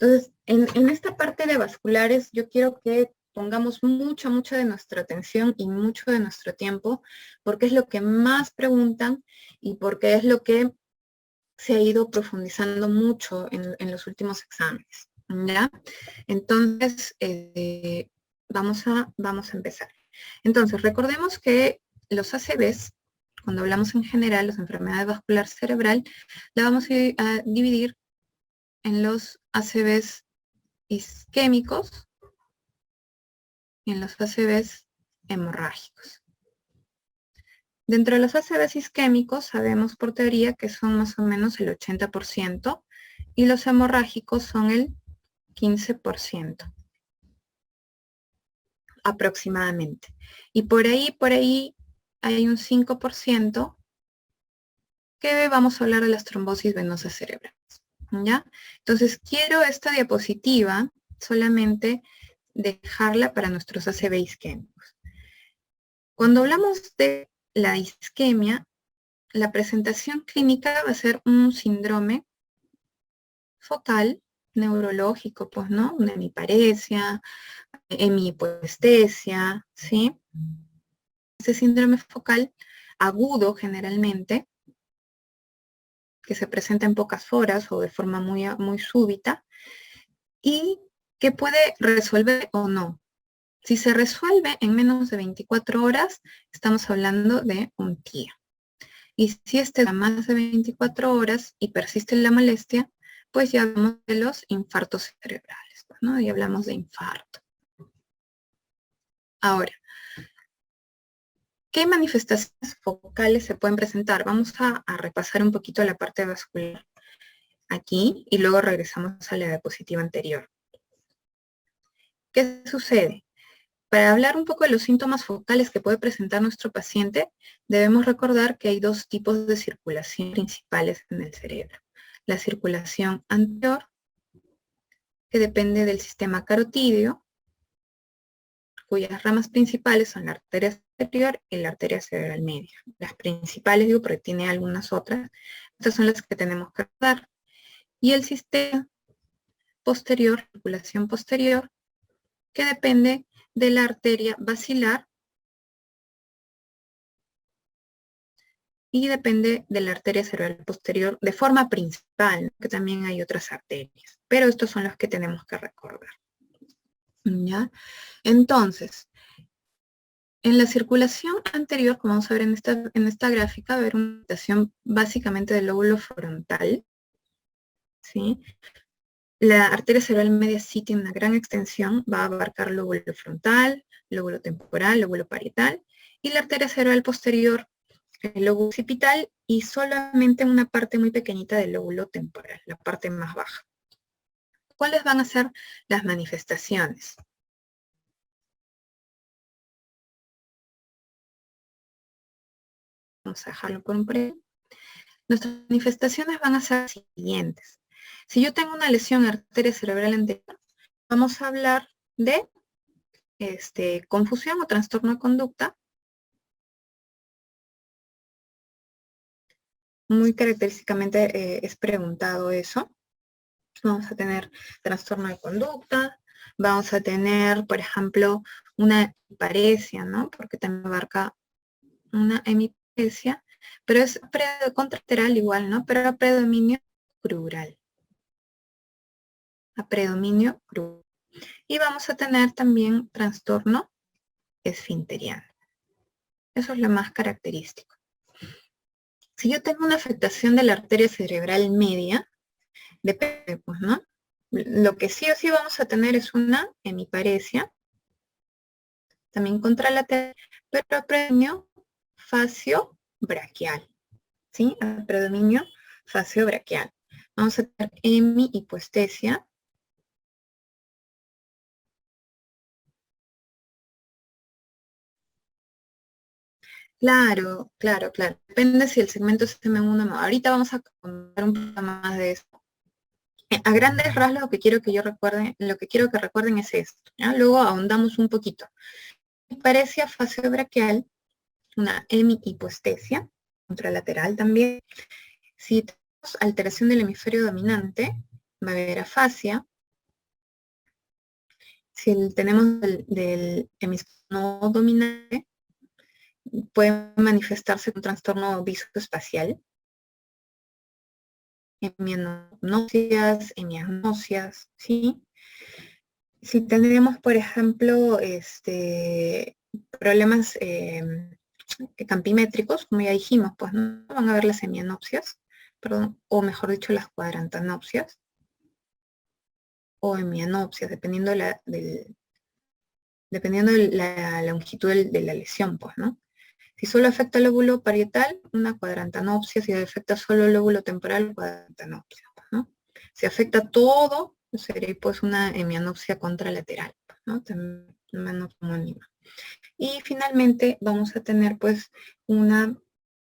Entonces, en esta parte de vasculares, yo quiero que pongamos mucha de nuestra atención y mucho de nuestro tiempo, porque es lo que más preguntan y porque es lo que se ha ido profundizando mucho en los últimos exámenes, ¿ya? Entonces, vamos a empezar. Entonces, recordemos que los ACVs, cuando hablamos en general, las enfermedades vascular cerebral, la vamos a dividir en los ACVs isquémicos y en los ACVs hemorrágicos. Dentro de los ACVs isquémicos sabemos por teoría que son más o menos el 80% y los hemorrágicos son el 15% aproximadamente. Y por ahí hay un 5% que vamos a hablar de las trombosis venosas cerebrales, ¿ya? Entonces quiero esta diapositiva solamente dejarla para nuestros ACV isquémicos. Cuando hablamos de la isquemia, la presentación clínica va a ser un síndrome focal, neurológico, pues, ¿no? Una hemiparesia, hemihipoestesia, ¿sí? Este síndrome focal agudo generalmente, que se presenta en pocas horas o de forma muy súbita, y que puede resolver o no. Si se resuelve en menos de 24 horas, estamos hablando de un TIA. Y si este da más de 24 horas y persiste la molestia, pues ya hablamos de los infartos cerebrales, ¿no? Y hablamos de infarto. Ahora, ¿qué manifestaciones focales se pueden presentar? Vamos a repasar un poquito la parte vascular aquí y luego regresamos a la diapositiva anterior. ¿Qué sucede? Para hablar un poco de los síntomas focales que puede presentar nuestro paciente, debemos recordar que hay dos tipos de circulación principales en el cerebro. La circulación anterior, que depende del sistema carotídeo, cuyas ramas principales son la arteria superior y la arteria cerebral media. Las principales, digo, porque tiene algunas otras. Estas son las que tenemos que recordar. Y el sistema posterior, circulación posterior, que depende de la arteria basilar y depende de la arteria cerebral posterior de forma principal, ¿no? Que también hay otras arterias, pero estos son los que tenemos que recordar. ¿Ya? Entonces, en la circulación anterior, como vamos a ver en esta gráfica, va a haber una afectación básicamente del lóbulo frontal, ¿sí? La arteria cerebral media sí tiene una gran extensión, va a abarcar lóbulo frontal, lóbulo temporal, lóbulo parietal, y la arteria cerebral posterior, el lóbulo occipital, y solamente una parte muy pequeñita del lóbulo temporal, la parte más baja. ¿Cuáles van a ser las manifestaciones? Vamos a dejarlo por un pre. Nuestras manifestaciones van a ser las siguientes. Si yo tengo una lesión arteria cerebral anterior, vamos a hablar de confusión o trastorno de conducta. Muy característicamente es preguntado eso. Vamos a tener trastorno de conducta, vamos a tener, por ejemplo, una hemiparesia, ¿no? Porque también abarca una hemiparesia, pero es contralateral igual, ¿no? Pero a predominio crural. A predominio crural. Y vamos a tener también trastorno esfinteriano. Eso es lo más característico. Si yo tengo una afectación de la arteria cerebral media, depende, pues, ¿no? Lo que sí o sí vamos a tener es una hemiparesia, también contralateral, pero a predominio facio-braquial, ¿sí? A predominio facio-braquial. Vamos a tener hemihipoestesia. Claro. Depende si el segmento es M1 o no. Ahorita vamos a contar un poco más de eso. A grandes rasgos lo que quiero que recuerden es esto, ¿ya? Luego ahondamos un poquito. Hemiparesia facio-braquial, una hemihipoestesia, contralateral también. Si tenemos alteración del hemisferio dominante, va a haber afasia, Si tenemos del hemisferio no dominante, puede manifestarse con trastorno visoespacial, hemianopsias, hemiagnosias, ¿sí? Si tenemos, por ejemplo, problemas campimétricos, como ya dijimos, pues no van a ver las hemianopsias, perdón, o mejor dicho, las cuadrantanopsias, o hemianopsias, dependiendo de la longitud de la lesión, pues, ¿no? Si solo afecta el lóbulo parietal, una cuadrantanopsia. Si afecta solo el lóbulo temporal, cuadrantanopsia, pues, ¿no? Si afecta todo, sería pues una hemianopsia contralateral, pues, ¿no? También menos homónima. Y finalmente vamos a tener pues una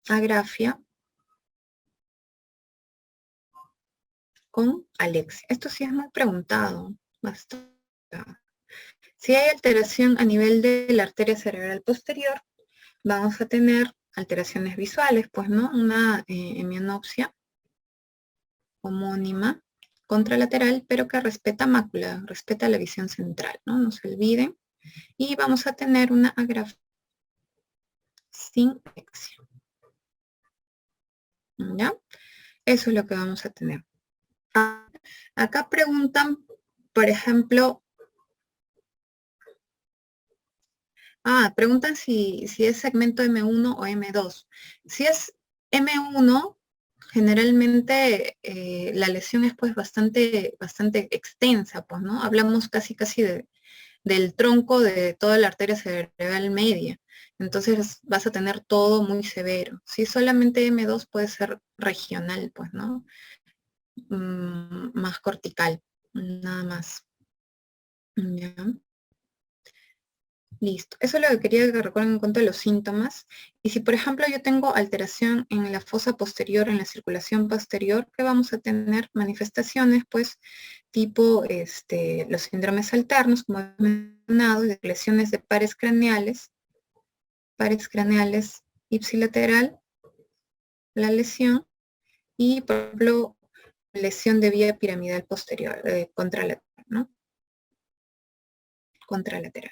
agrafia con alexia. Esto sí es muy preguntado, bastante. Si hay alteración a nivel de la arteria cerebral posterior, vamos a tener alteraciones visuales, pues, ¿no? Una hemianopsia homónima, contralateral, pero que respeta mácula, respeta la visión central, ¿no? No se olviden. Y vamos a tener una agrafia sin alexia. ¿Ya? Eso es lo que vamos a tener. Acá preguntan, por ejemplo, preguntan si es segmento M1 o M2. Si es M1, generalmente la lesión es pues bastante extensa, pues, ¿no? Hablamos casi del tronco de toda la arteria cerebral media. Entonces vas a tener todo muy severo. Si solamente M2 puede ser regional, pues, ¿no? Más cortical, nada más. ¿Ya? Listo. Eso es lo que quería que recuerden en cuanto a los síntomas. Y si, por ejemplo, yo tengo alteración en la fosa posterior, en la circulación posterior, ¿qué vamos a tener? Manifestaciones, pues, tipo los síndromes alternos, como he mencionado, de lesiones de pares craneales ipsilateral, la lesión, y, por ejemplo, lesión de vía piramidal posterior, contralateral, ¿no? Contralateral.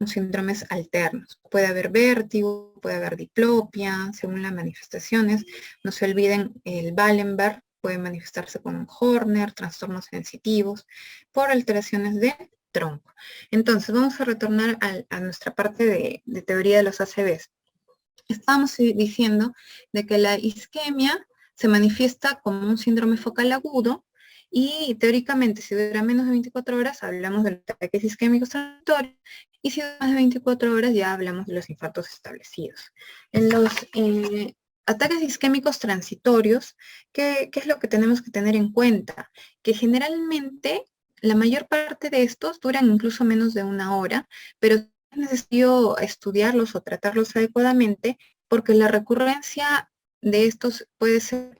Síndromes alternos. Puede haber vértigo, puede haber diplopia, según las manifestaciones. No se olviden, el Wallenberg puede manifestarse con Horner, trastornos sensitivos, por alteraciones de tronco. Entonces, vamos a retornar a nuestra parte de teoría de los ACVs. Estábamos diciendo de que la isquemia se manifiesta como un síndrome focal agudo y teóricamente si dura menos de 24 horas hablamos de los ataques isquémicos transitorios y si dura más de 24 horas ya hablamos de los infartos establecidos. En los ataques isquémicos transitorios, ¿qué es lo que tenemos que tener en cuenta? Que generalmente la mayor parte de estos duran incluso menos de una hora, pero es necesario estudiarlos o tratarlos adecuadamente porque la recurrencia de estos puede ser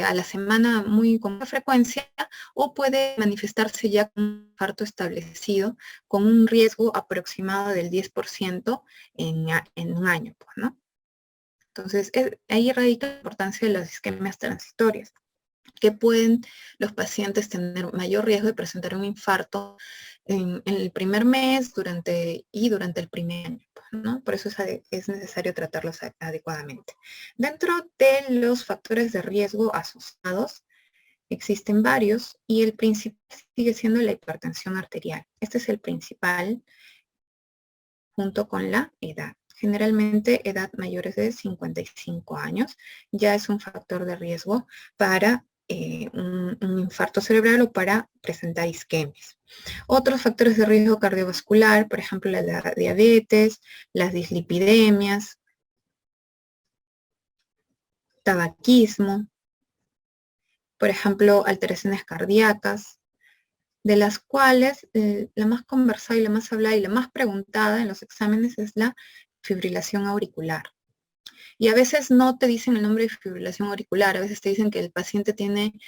a la semana muy con mucha frecuencia o puede manifestarse ya con un infarto establecido con un riesgo aproximado del 10% en un año, pues, ¿no? Entonces, ahí radica la importancia de las isquemias transitorias, que pueden los pacientes tener mayor riesgo de presentar un infarto en el primer mes durante el primer año, ¿no? Por eso es necesario tratarlos adecuadamente. Dentro de los factores de riesgo asociados, existen varios y el principal sigue siendo la hipertensión arterial. Este es el principal junto con la edad. Generalmente edad mayores de 55 años ya es un factor de riesgo para un infarto cerebral o para presentar isquemias. Otros factores de riesgo cardiovascular, por ejemplo, la diabetes, las dislipidemias, tabaquismo, por ejemplo, alteraciones cardíacas, de las cuales la más conversada y la más hablada y la más preguntada en los exámenes es la fibrilación auricular. Y a veces no te dicen el nombre de fibrilación auricular, a veces te dicen que el paciente tiene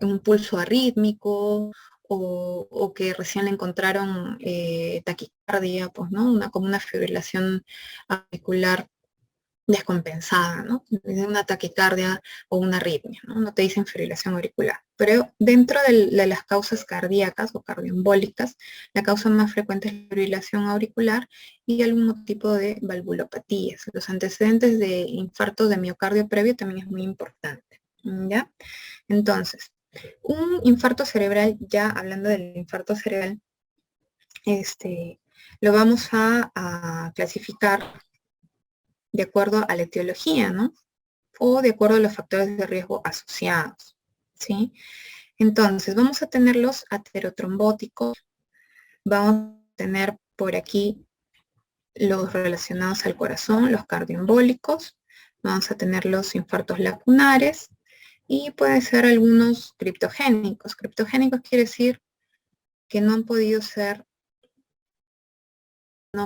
un pulso arrítmico o que recién le encontraron taquicardia, pues, ¿no? Como una fibrilación auricular descompensada, ¿no? De una taquicardia o una arritmia, ¿no? No te dicen fibrilación auricular. Pero dentro de las causas cardíacas o cardioembólicas, la causa más frecuente es la fibrilación auricular y algún tipo de valvulopatías. Los antecedentes de infarto de miocardio previo también es muy importante, ¿ya? Entonces, un infarto cerebral, ya hablando del infarto cerebral, lo vamos a clasificar de acuerdo a la etiología, ¿no? O de acuerdo a los factores de riesgo asociados, ¿sí? Entonces, vamos a tener los aterotrombóticos, vamos a tener por aquí los relacionados al corazón, los cardioembólicos, vamos a tener los infartos lacunares y pueden ser algunos criptogénicos. Criptogénicos quiere decir que no han podido ser no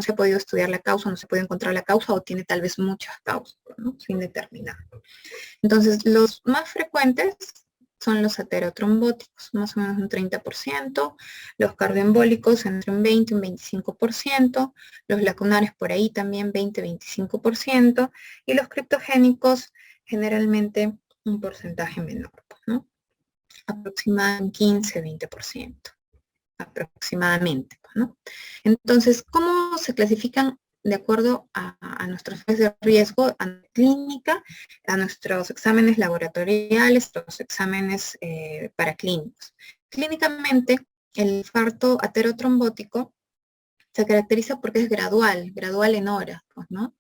se ha podido estudiar la causa, no se puede encontrar la causa o tiene tal vez muchas causas, ¿no? Sin determinar. Entonces, los más frecuentes son los aterotrombóticos, más o menos un 30%, los cardioembólicos entre un 20 y un 25%, los lacunares por ahí también 20-25%, y los criptogénicos generalmente un porcentaje menor, ¿no? Aproximadamente 15-20%, aproximadamente, ¿no? Entonces, ¿cómo se clasifican de acuerdo a nuestros test de riesgo, a la clínica, a nuestros exámenes laboratoriales, los exámenes paraclínicos? Clínicamente, el infarto aterotrombótico se caracteriza porque es gradual en horas, pues, ¿no?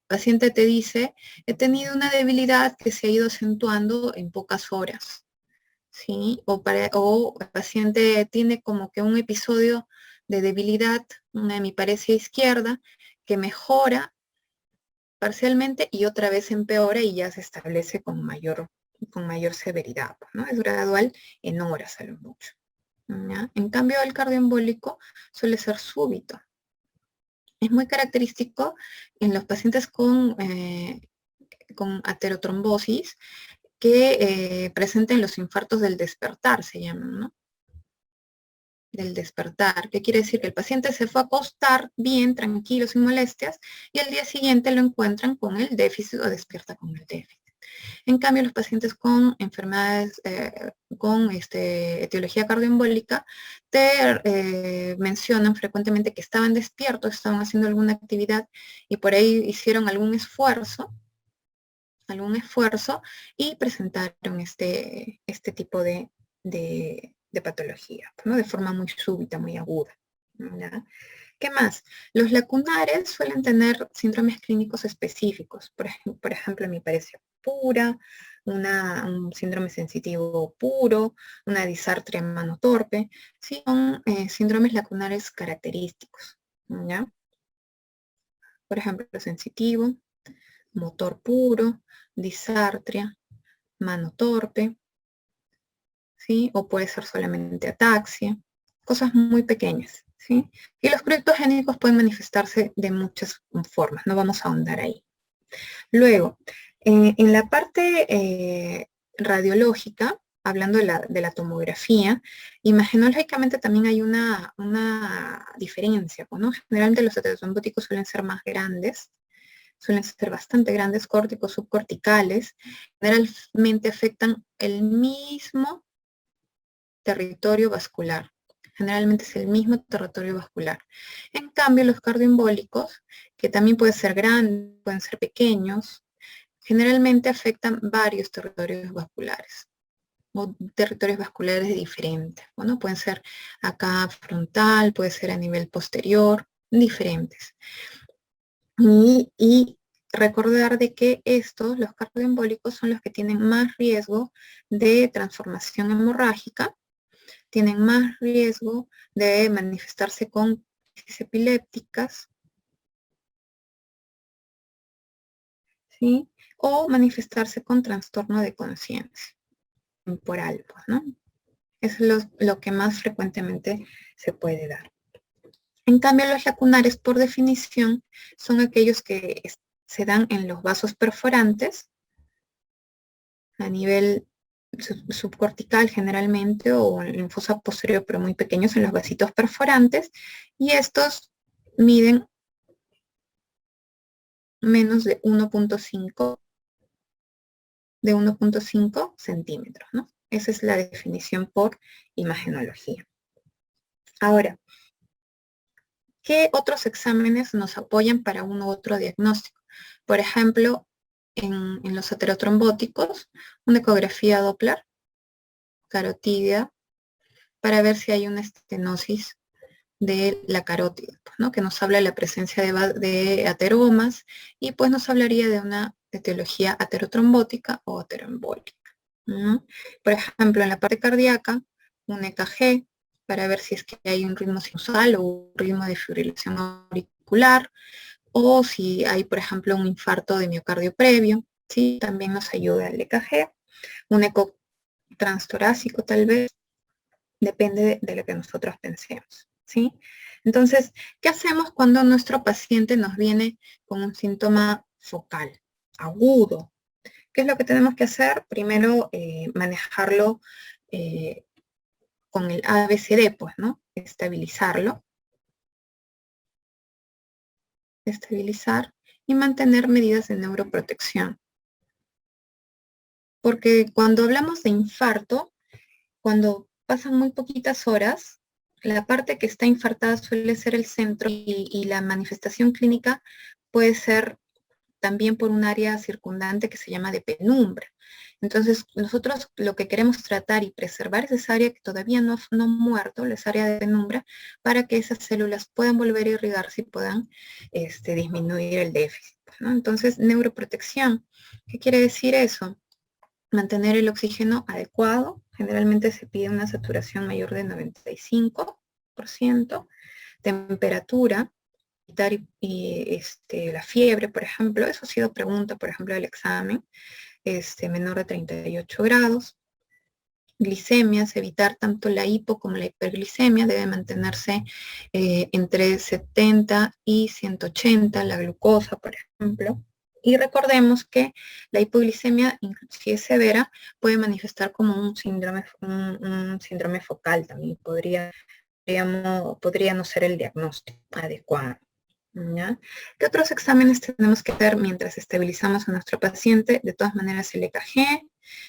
El paciente te dice, he tenido una debilidad que se ha ido acentuando en pocas horas, ¿sí? O el paciente tiene como que un episodio de debilidad, una hemiparesia izquierda, que mejora parcialmente y otra vez empeora y ya se establece con mayor severidad, ¿no? Es gradual en horas a lo mucho, ¿ya? En cambio, el cardioembólico suele ser súbito. Es muy característico en los pacientes con aterotrombosis que presenten los infartos del despertar, se llaman, ¿no? Del despertar, que quiere decir que el paciente se fue a acostar bien, tranquilo, sin molestias, y al día siguiente lo encuentran con el déficit o despierta con el déficit. En cambio, los pacientes con enfermedades, con etiología cardioembólica, te mencionan frecuentemente que estaban despiertos, estaban haciendo alguna actividad y por ahí hicieron algún esfuerzo y presentaron este tipo de patología, ¿no? De forma muy súbita, muy aguda, ¿ya? ¿Qué más? Los lacunares suelen tener síndromes clínicos específicos, por ejemplo, hemiparesia pura, un síndrome sensitivo puro, una disartria en mano torpe, sí, son síndromes lacunares característicos, ¿ya? Por ejemplo, sensitivo, motor puro, disartria, mano torpe, ¿sí? O puede ser solamente ataxia, cosas muy pequeñas, ¿sí? Y los criptogénicos pueden manifestarse de muchas formas, no vamos a ahondar ahí. Luego, en la parte radiológica, hablando de la tomografía, imagenológicamente también hay una diferencia, ¿no? Generalmente los aterotrombóticos suelen ser más grandes, suelen ser bastante grandes, córticos, subcorticales, generalmente afectan el mismo territorio vascular. Generalmente es el mismo territorio vascular. En cambio, los cardioembólicos, que también pueden ser grandes, pueden ser pequeños, generalmente afectan varios territorios vasculares o territorios vasculares diferentes. Bueno, pueden ser acá frontal, puede ser a nivel posterior, diferentes. Y recordar de que estos, los cardioembólicos, son los que tienen más riesgo de transformación hemorrágica, tienen más riesgo de manifestarse con crisis epilépticas, ¿sí? O manifestarse con trastorno de conciencia temporal, pues, ¿no? Eso es lo que más frecuentemente se puede dar. En cambio, los lacunares, por definición, son aquellos que se dan en los vasos perforantes a nivel subcortical generalmente o en fosa posterior, pero muy pequeños en los vasitos perforantes, y estos miden menos de 1.5 centímetros, ¿no? Esa es la definición por imagenología. Ahora, ¿qué otros exámenes nos apoyan para uno u otro diagnóstico? Por ejemplo, en los aterotrombóticos, una ecografía Doppler, carotidia, para ver si hay una estenosis de la carótida, pues, ¿no? Que nos habla de la presencia de ateromas y pues nos hablaría de una etiología aterotrombótica o ateroembólica, ¿no? Por ejemplo, en la parte cardíaca, un EKG para ver si es que hay un ritmo sinusal o un ritmo de fibrilación auricular, o si hay, por ejemplo, un infarto de miocardio previo, ¿sí? También nos ayuda el EKG, un eco transtorácico tal vez, depende de lo que nosotros pensemos, ¿sí? Entonces, ¿qué hacemos cuando nuestro paciente nos viene con un síntoma focal, agudo? ¿Qué es lo que tenemos que hacer? Primero, manejarlo con el ABCD, pues, ¿no? Estabilizar y mantener medidas de neuroprotección. Porque cuando hablamos de infarto, cuando pasan muy poquitas horas, la parte que está infartada suele ser el centro y la manifestación clínica puede ser también por un área circundante que se llama de penumbra. Entonces, nosotros lo que queremos tratar y preservar es esa área que todavía no ha muerto, esa área de penumbra, para que esas células puedan volver a irrigarse y puedan disminuir el déficit, ¿no? Entonces, neuroprotección, ¿qué quiere decir eso? Mantener el oxígeno adecuado, generalmente se pide una saturación mayor de 95%, temperatura, la fiebre, por ejemplo, eso ha sido pregunta, por ejemplo, del examen, menor de 38 grados, glicemias, evitar tanto la hipo como la hiperglicemia, debe mantenerse entre 70 y 180, la glucosa, por ejemplo. Y recordemos que la hipoglicemia, si es severa, puede manifestar como un síndrome focal también. Podría no ser el diagnóstico adecuado. ¿Ya? ¿Qué otros exámenes tenemos que hacer mientras estabilizamos a nuestro paciente? De todas maneras, el EKG,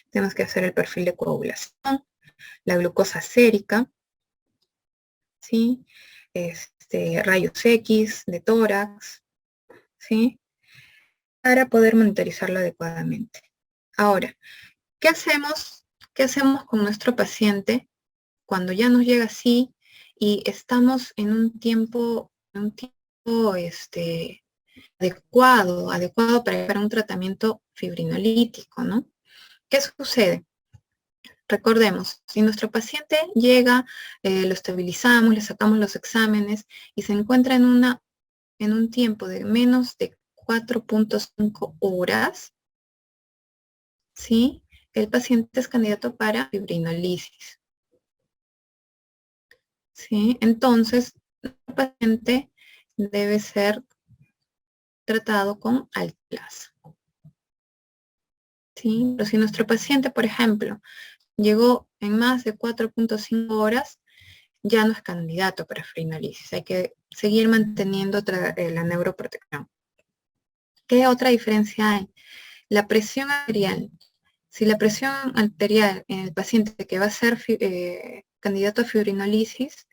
tenemos que hacer el perfil de coagulación, la glucosa sérica, ¿sí? Rayos X de tórax, ¿sí? Para poder monitorizarlo adecuadamente. Ahora, ¿qué hacemos? ¿Qué hacemos con nuestro paciente cuando ya nos llega así y estamos en un tiempo adecuado para un tratamiento fibrinolítico, ¿no? ¿Qué sucede? Recordemos, si nuestro paciente llega, lo estabilizamos, le sacamos los exámenes y se encuentra en un tiempo de menos de 4.5 horas, ¿sí? El paciente es candidato para fibrinolisis, ¿sí? Entonces, el paciente debe ser tratado con alplaza, ¿sí? Pero si nuestro paciente, por ejemplo, llegó en más de 4.5 horas, ya no es candidato para fibrinolisis. Hay que seguir manteniendo la neuroprotección. ¿Qué otra diferencia hay? La presión arterial. Si la presión arterial en el paciente que va a ser candidato a fibrinolisis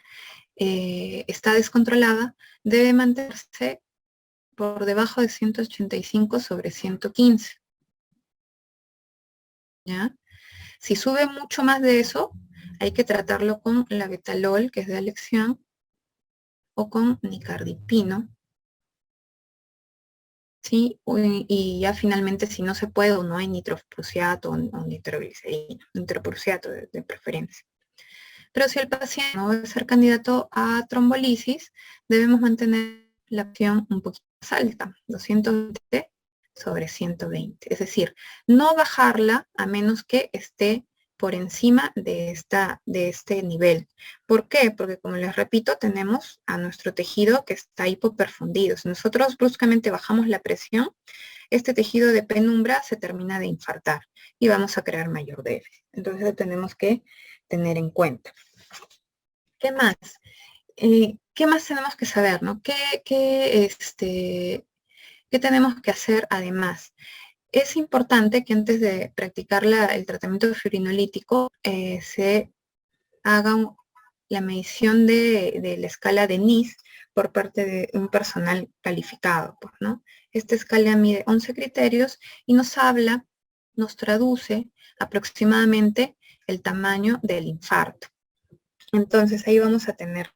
está descontrolada, debe mantenerse por debajo de 185/115. ¿Ya? Si sube mucho más de eso, hay que tratarlo con la betalol, que es de elección, o con nicardipino, ¿sí? Y ya finalmente, si no se puede o no hay nitroprusiato o nitroglicerina, nitroprusiato de preferencia. Pero si el paciente no va a ser candidato a trombolisis, debemos mantener la presión un poquito más alta, 220/120. Es decir, no bajarla a menos que esté por encima de este nivel. ¿Por qué? Porque, como les repito, tenemos a nuestro tejido que está hipoperfundido. Si nosotros bruscamente bajamos la presión, este tejido de penumbra se termina de infartar y vamos a crear mayor déficit. Entonces lo tenemos que tener en cuenta. ¿Qué más? ¿Qué más tenemos que saber, no? ¿Qué ¿Qué tenemos que hacer además? Es importante que antes de practicar el tratamiento fibrinolítico se haga la medición de la escala de NIS por parte de un personal calificado, pues, ¿no? Esta escala mide 11 criterios y nos habla, nos traduce aproximadamente el tamaño del infarto. Entonces ahí vamos a tener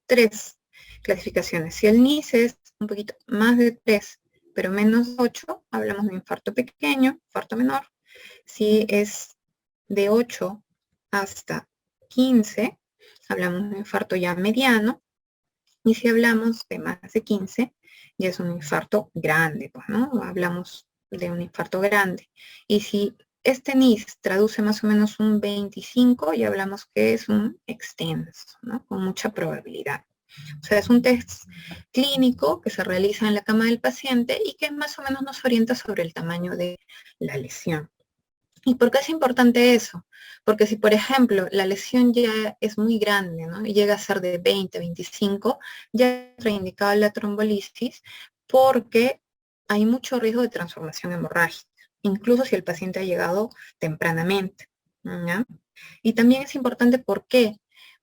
3 clasificaciones. Si el NIS es un poquito más de 3, pero menos 8, hablamos de infarto pequeño, infarto menor. Si es de 8 hasta 15, hablamos de un infarto ya mediano. Y si hablamos de más de 15, ya es un infarto grande, pues, ¿no? Hablamos de un infarto grande. Y si este NIS traduce más o menos un 25, ya hablamos que es un extenso, ¿no? Con mucha probabilidad. O sea, es un test clínico que se realiza en la cama del paciente y que más o menos nos orienta sobre el tamaño de la lesión. ¿Y por qué es importante eso? Porque si, por ejemplo, la lesión ya es muy grande, ¿no? Y llega a ser de 20, 25, ya está indicada la trombolisis porque hay mucho riesgo de transformación hemorrágica, incluso si el paciente ha llegado tempranamente, ¿ya? Y también es importante, ¿por qué?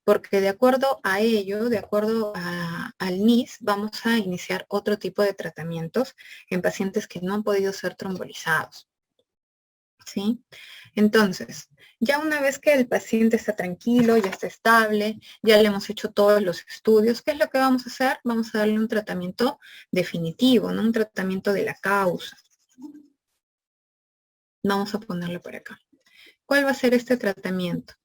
Porque de acuerdo a ello, de acuerdo al NIS, vamos a iniciar otro tipo de tratamientos en pacientes que no han podido ser trombolizados. ¿Sí? Entonces, ya una vez que el paciente está tranquilo, ya está estable, ya le hemos hecho todos los estudios, ¿qué es lo que vamos a hacer? Vamos a darle un tratamiento definitivo, ¿no? Un tratamiento de la causa. Vamos a ponerlo por acá. ¿Cuál va a ser este tratamiento?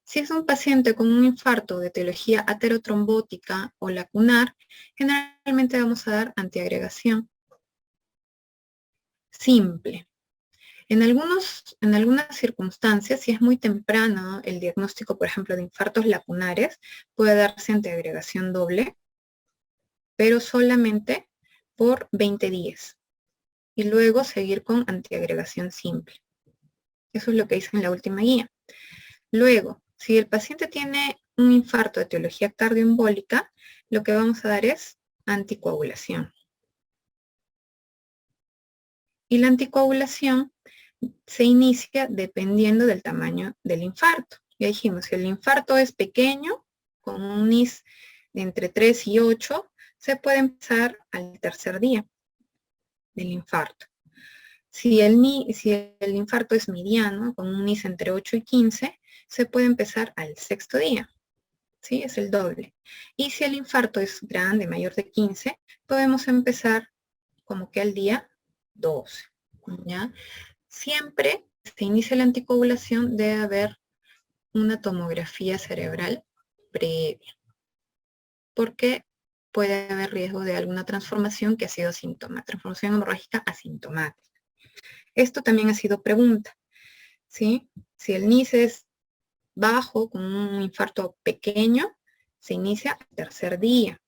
Si es un paciente con un infarto de etiología aterotrombótica o lacunar, generalmente vamos a dar antiagregación simple. En algunas circunstancias, si es muy temprano el diagnóstico, por ejemplo, de infartos lacunares, puede darse antiagregación doble, pero solamente por 20 días. Y luego seguir con antiagregación simple. Eso es lo que hice en la última guía. Luego, si el paciente tiene un infarto de etiología cardioembólica, lo que vamos a dar es anticoagulación. Y la anticoagulación se inicia dependiendo del tamaño del infarto. Ya dijimos, si el infarto es pequeño, con un NIS de entre 3 y 8, se puede empezar al tercer día del infarto. Si el infarto es mediano, con un NIS entre 8 y 15, se puede empezar al sexto día. ¿Sí? Es el doble. Y si el infarto es grande, mayor de 15, podemos empezar como que al día 12. ¿Ya? Siempre se inicia la anticoagulación, debe haber una tomografía cerebral previa, porque puede haber riesgo de alguna transformación que ha sido transformación hemorrágica asintomática. Esto también ha sido pregunta, ¿sí? Si el NIS es bajo, con un infarto pequeño, se inicia al tercer día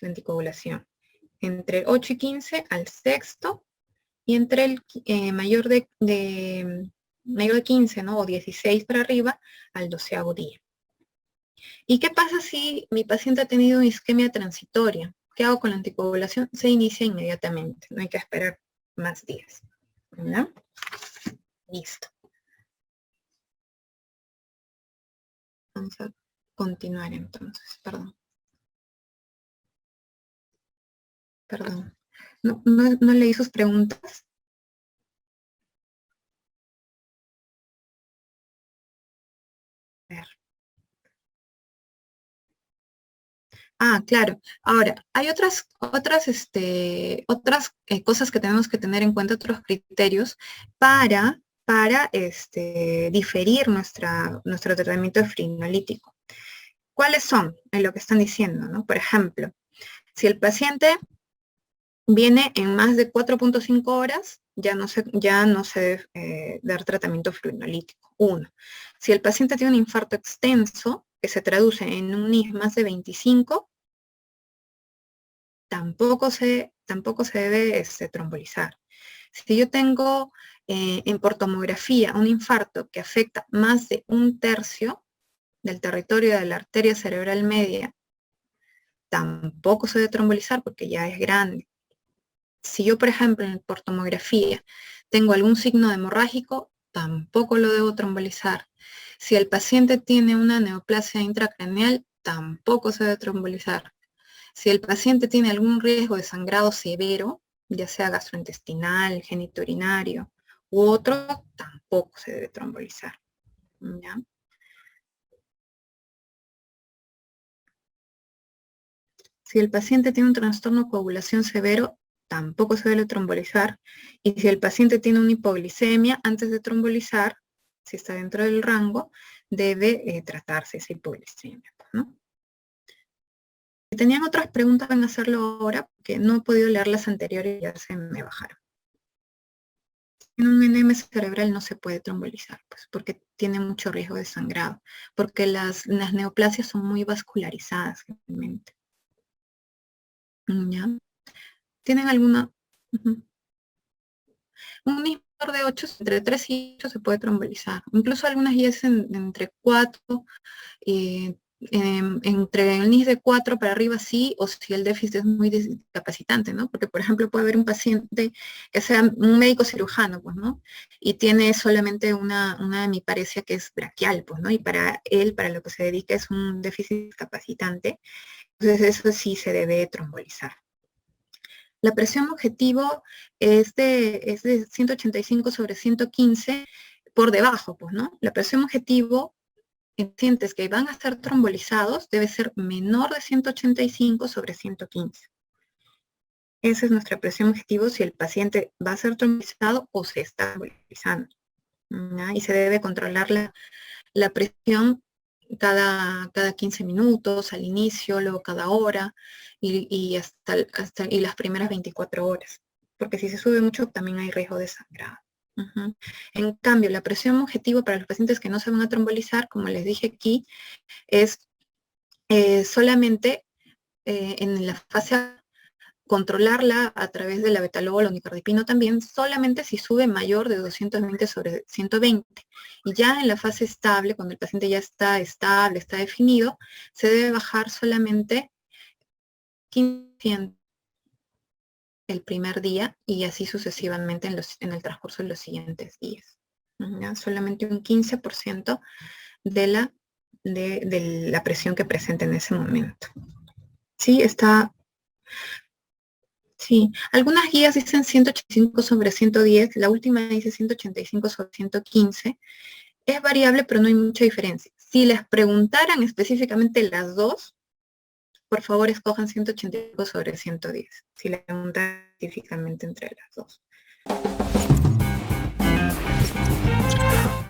la anticoagulación. Entre 8 y 15 al sexto, y entre el mayor de 15, ¿no? O 16 para arriba, al 12º día. ¿Y qué pasa si mi paciente ha tenido isquemia transitoria? ¿Qué hago con la anticoagulación? Se inicia inmediatamente, no hay que esperar más días. ¿No? Listo. Vamos a continuar entonces, perdón. No leí sus preguntas. A ver. Ah, claro. Ahora, hay otras cosas que tenemos que tener en cuenta, otros criterios para diferir nuestro tratamiento fibrinolítico. ¿Cuáles son? En lo que están diciendo, ¿no? Por ejemplo, si el paciente viene en más de 4.5 horas, ya no se debe dar tratamiento fibrinolítico. 1. Si el paciente tiene un infarto extenso, que se traduce en un NIS más de 25, tampoco se debe trombolizar. Si yo tengo por tomografía un infarto que afecta más de 1/3 del territorio de la arteria cerebral media tampoco se debe trombolizar porque ya es grande. Si yo, por ejemplo, por tomografía tengo algún signo hemorrágico, tampoco lo debo trombolizar. Si el paciente tiene una neoplasia intracraneal, tampoco se debe trombolizar. Si el paciente tiene algún riesgo de sangrado severo, ya sea gastrointestinal, genitourinario u otro, tampoco se debe trombolizar. ¿Ya? Si el paciente tiene un trastorno de coagulación severo, tampoco se debe trombolizar. Y si el paciente tiene una hipoglicemia, antes de trombolizar, si está dentro del rango, debe tratarse esa hipoglicemia, ¿no? Si tenían otras preguntas, van a hacerlo ahora, porque no he podido leer las anteriores y ya se me bajaron. En un NM cerebral no se puede trombolizar, pues, porque tiene mucho riesgo de sangrado, porque las neoplasias son muy vascularizadas generalmente. ¿Ya? ¿Tienen alguna? Un inhibidor de 8, entre 3 y 8 se puede trombolizar. Incluso algunas guías entre 4, entre el NIS de 4 para arriba sí, o si el déficit es muy discapacitante, ¿no? Porque, por ejemplo, puede haber un paciente que sea un médico cirujano, pues, ¿no? Y tiene solamente una hemiparesia que es braquial, pues, ¿no? Y para él, para lo que se dedica, es un déficit discapacitante. Entonces, eso sí se debe trombolizar. La presión objetivo es de 185 sobre 115 por debajo, pues, ¿no? La presión objetivo en pacientes que van a ser trombolizados debe ser menor de 185 sobre 115. Esa es nuestra presión objetivo si el paciente va a ser trombolizado o se está trombolizando. ¿Ya? Y se debe controlar la presión cada 15 minutos, al inicio, luego cada hora y y las primeras 24 horas. Porque si se sube mucho también hay riesgo de sangrado. En cambio, la presión objetivo para los pacientes que no se van a trombolizar, como les dije aquí, es solamente en la fase controlarla a través de la betalol o nicardipino también, solamente si sube mayor de 220 sobre 120. Y ya en la fase estable, cuando el paciente ya está estable, está definido, se debe bajar solamente 15% el primer día y así sucesivamente en el transcurso de los siguientes días. ¿Ya? Solamente un 15% de la presión que presenta en ese momento. Sí, está. Sí, algunas guías dicen 185 sobre 110, la última dice 185 sobre 115. Es variable, pero no hay mucha diferencia. Si les preguntaran específicamente las dos, por favor escojan 185 sobre 110. Si les preguntan específicamente entre las dos.